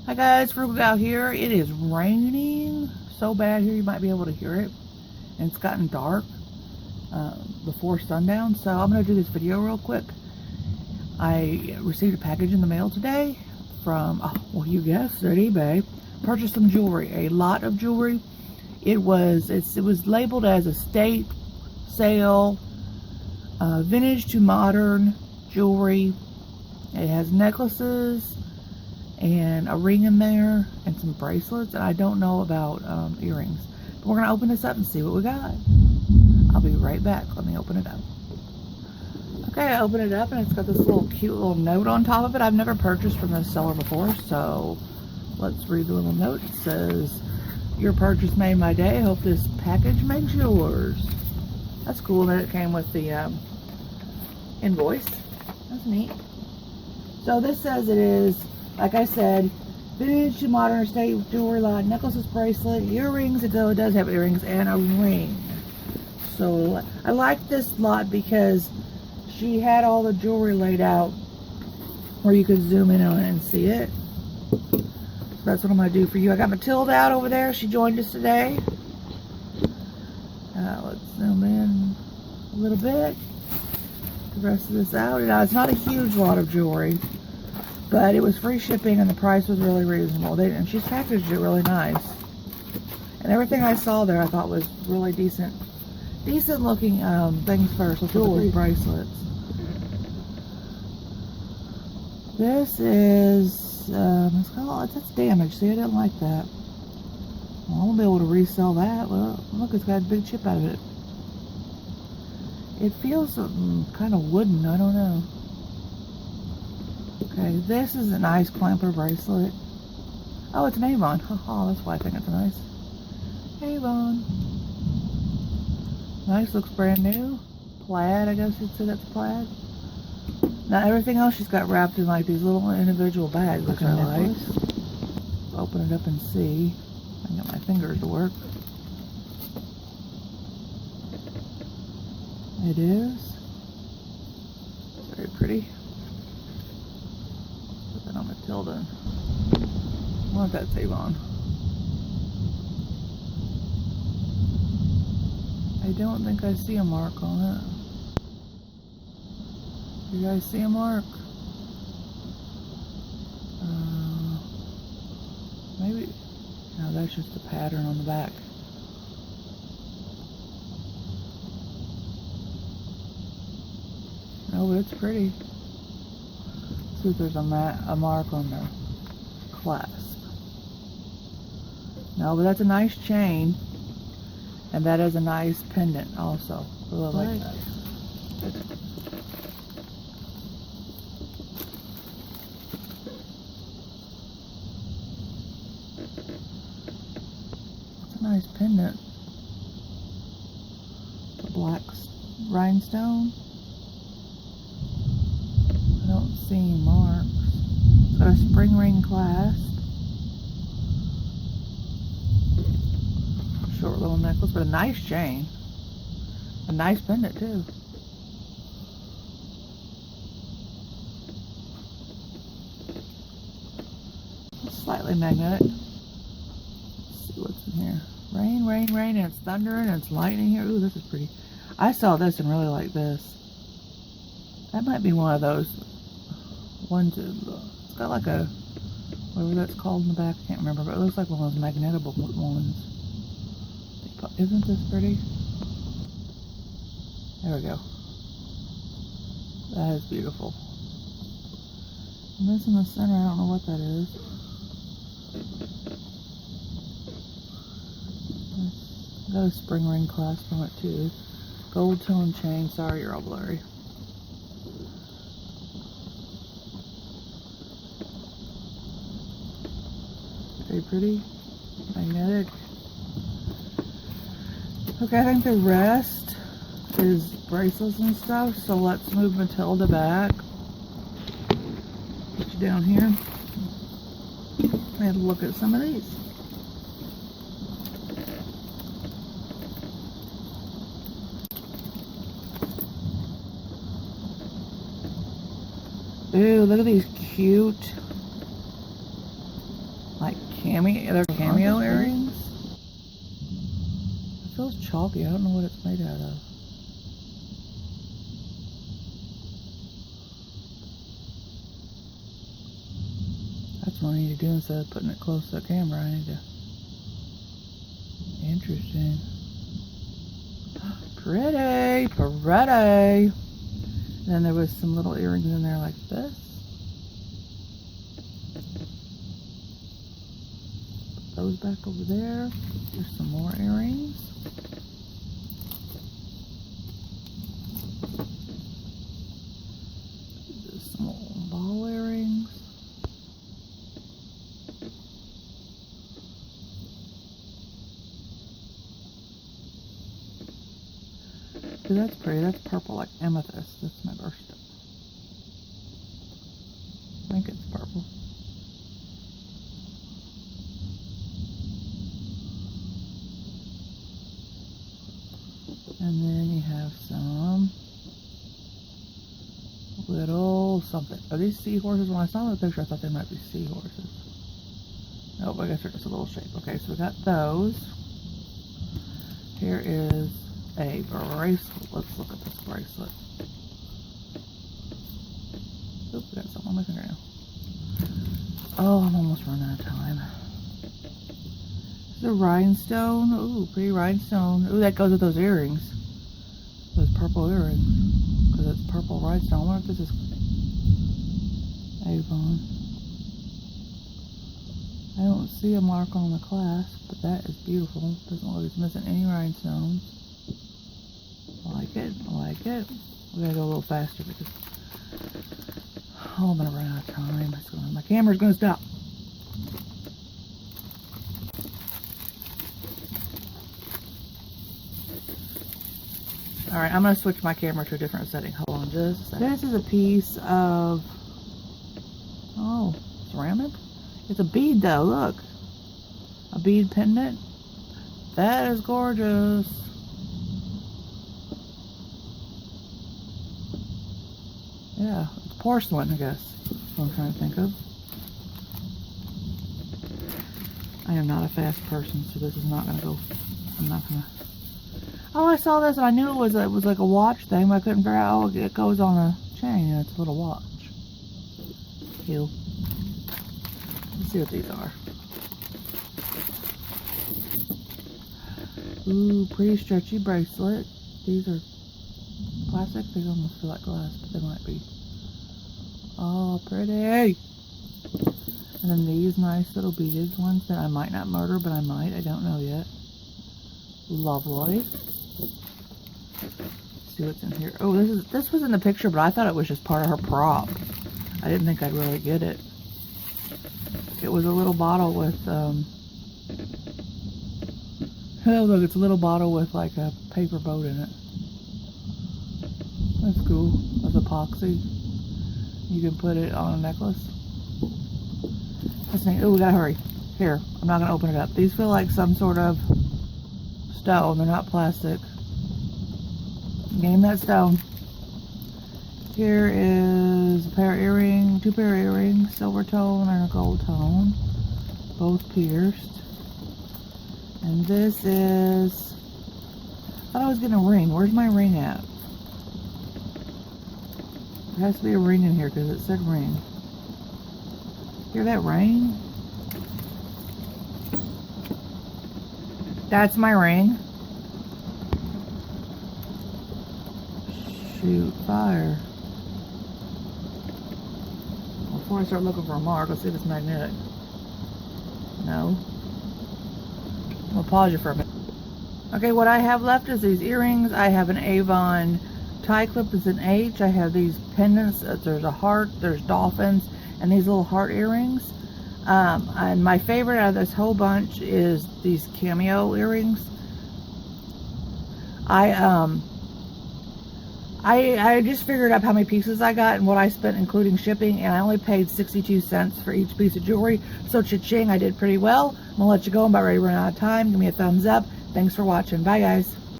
Hi guys, Frugal Gal here. It is raining so bad here you might be able to hear it. And it's gotten dark before sundown, so I'm going to do this video real quick. I received a package in the mail today from, well you guessed it, eBay. Purchased some jewelry, a lot of jewelry. It was labeled as estate sale, vintage to modern jewelry. It has necklaces and a ring in there and some bracelets, and I don't know about earrings. But we're gonna open this up and see what we got. I'll be right back. Let me open it up. Okay, I open it up and it's got this little cute little note on top of it. I've never purchased from this seller before, so let's read the little note. It says, "Your purchase made my day. Hope this package makes yours." That's cool that it came with the invoice. That's neat. So this says it is, like I said, vintage to modern estate jewelry line, necklaces, bracelet, earrings. It does have earrings and a ring. So I like this lot because she had all the jewelry laid out where you could zoom in on it and see it. So that's what I'm going to do for you. I got Matilda out over there. She joined us today. Let's zoom in a little bit. The rest of this out. It's not a huge lot of jewelry, but it was free shipping and the price was really reasonable. And she's packaged it really nice. And everything I saw there I thought was really decent looking things first. Let's look at the bracelets. This is, that's damaged. See, I didn't like that. Well, I won't be able to resell that. Well, look, it's got a big chip out of it. It feels kind of wooden. I don't know. Okay, this is a nice clamper bracelet. Oh, it's an Avon. Haha, that's why I think it's nice. Avon. Nice, looks brand new. Plaid, I guess you'd say that's plaid. Now everything else she's got wrapped in like these little individual bags, which I like. Open it up and see. I can get my fingers to work. It is very pretty. Put that on Matilda. I want that Avon. I don't think I see a mark on it. You guys see a mark? Maybe. No, that's just a pattern on the back. No, but it's pretty. See if there's a mark on the clasp. No, but that's a nice chain. And that is a nice pendant also. I really like that. It's a nice pendant. The black rhinestone. I don't see any marks. It's got a spring ring clasp. Short little necklace, but a nice chain. A nice pendant too. It's slightly magnetic. Let's see what's in here. Rain, rain, rain, and it's thundering and it's lightning here. Ooh, this is pretty. I saw this and really like this. That might be one of those ones. It's got like a, whatever that's called in the back. I can't remember, but it looks like one of those magnetable ones. Isn't this pretty? There we go. That is beautiful. And this in the center, I don't know what that is. It's got a spring ring clasp on it too. Gold tone chain. Sorry, you're all blurry. Very pretty. Magnetic. Okay, I think the rest is bracelets and stuff, so let's move Matilda back. Put you down here and look at some of these. Ooh, look at these cute like they're cameo earrings. It feels chalky. I don't know what it's made out of. That's what I need to do instead of putting it close to the camera. I need to. Interesting. Pretty, pretty. Then there was some little earrings in there like this. Put those back over there. There's some more earrings. There's some little ball earrings. See, that's pretty. That's purple like amethyst. That's my birthstone. I think it's purple. And then you have some little something. Are these seahorses? When I saw the picture, I thought they might be seahorses. Nope, I guess they're just a little shape. Okay, so we got those. Here is a bracelet. Let's look at this bracelet. Oop, we got something on my finger now. Oh, I'm almost running out of time. This is a rhinestone. Ooh, pretty rhinestone. Ooh, that goes with those earrings. Those purple earrings. Because it's purple rhinestone. I wonder if this is Avon. I don't see a mark on the clasp, but that is beautiful. Doesn't look like it's missing any rhinestones. I like it. I like it. We gotta go a little faster because I'm gonna run out of time. My camera's gonna stop. Alright, I'm gonna switch my camera to a different setting. Hold on just a second. This is a piece of ceramic? It's a bead though, look. A bead pendant. That is gorgeous. Yeah, it's porcelain, I guess. That's what I'm trying to think of. I am not a fast person, so this is not gonna go. I'm not gonna. Oh, I saw this and I knew it was like a watch thing, but I couldn't figure out. Oh, it goes on a chain and it's a little watch. Cute. Let's see what these are. Ooh, pretty stretchy bracelet. These are plastic. They almost feel like glass, but they might be. Oh, pretty. And then these nice little beaded ones that I might not murder, but I might. I don't know yet. Lovely. Let's see what's in here. Oh, this was in the picture, but I thought it was just part of her prop. I didn't think I'd really get it. It was a little bottle with oh look, it's a little bottle with like a paper boat in it. That's cool. That's epoxy. You can put it on a necklace. Let's think. Oh, we gotta hurry. Here, I'm not gonna open it up. These feel like some sort of stone. They're not plastic. Game that stone. Here is a pair of earrings, 2 pair of earrings, silver tone and a gold tone, both pierced. And this is, I thought I was getting a ring. Where's my ring at? There has to be a ring in here because it said ring. Hear that ring? That's my ring. Shoot, fire. Before I start looking for a mark, let's see if it's magnetic. No. I'll pause you for a minute. Okay, what I have left is these earrings. I have an Avon tie clip is an H. I have these pendants. There's a heart, there's dolphins, and these little heart earrings. And my favorite out of this whole bunch is these cameo earrings. I just figured up how many pieces I got and what I spent including shipping, and I only paid 62 cents for each piece of jewelry. So cha-ching, I did pretty well. I'm gonna let you go. I'm about ready to run out of time. Give me a thumbs up. Thanks for watching. Bye guys.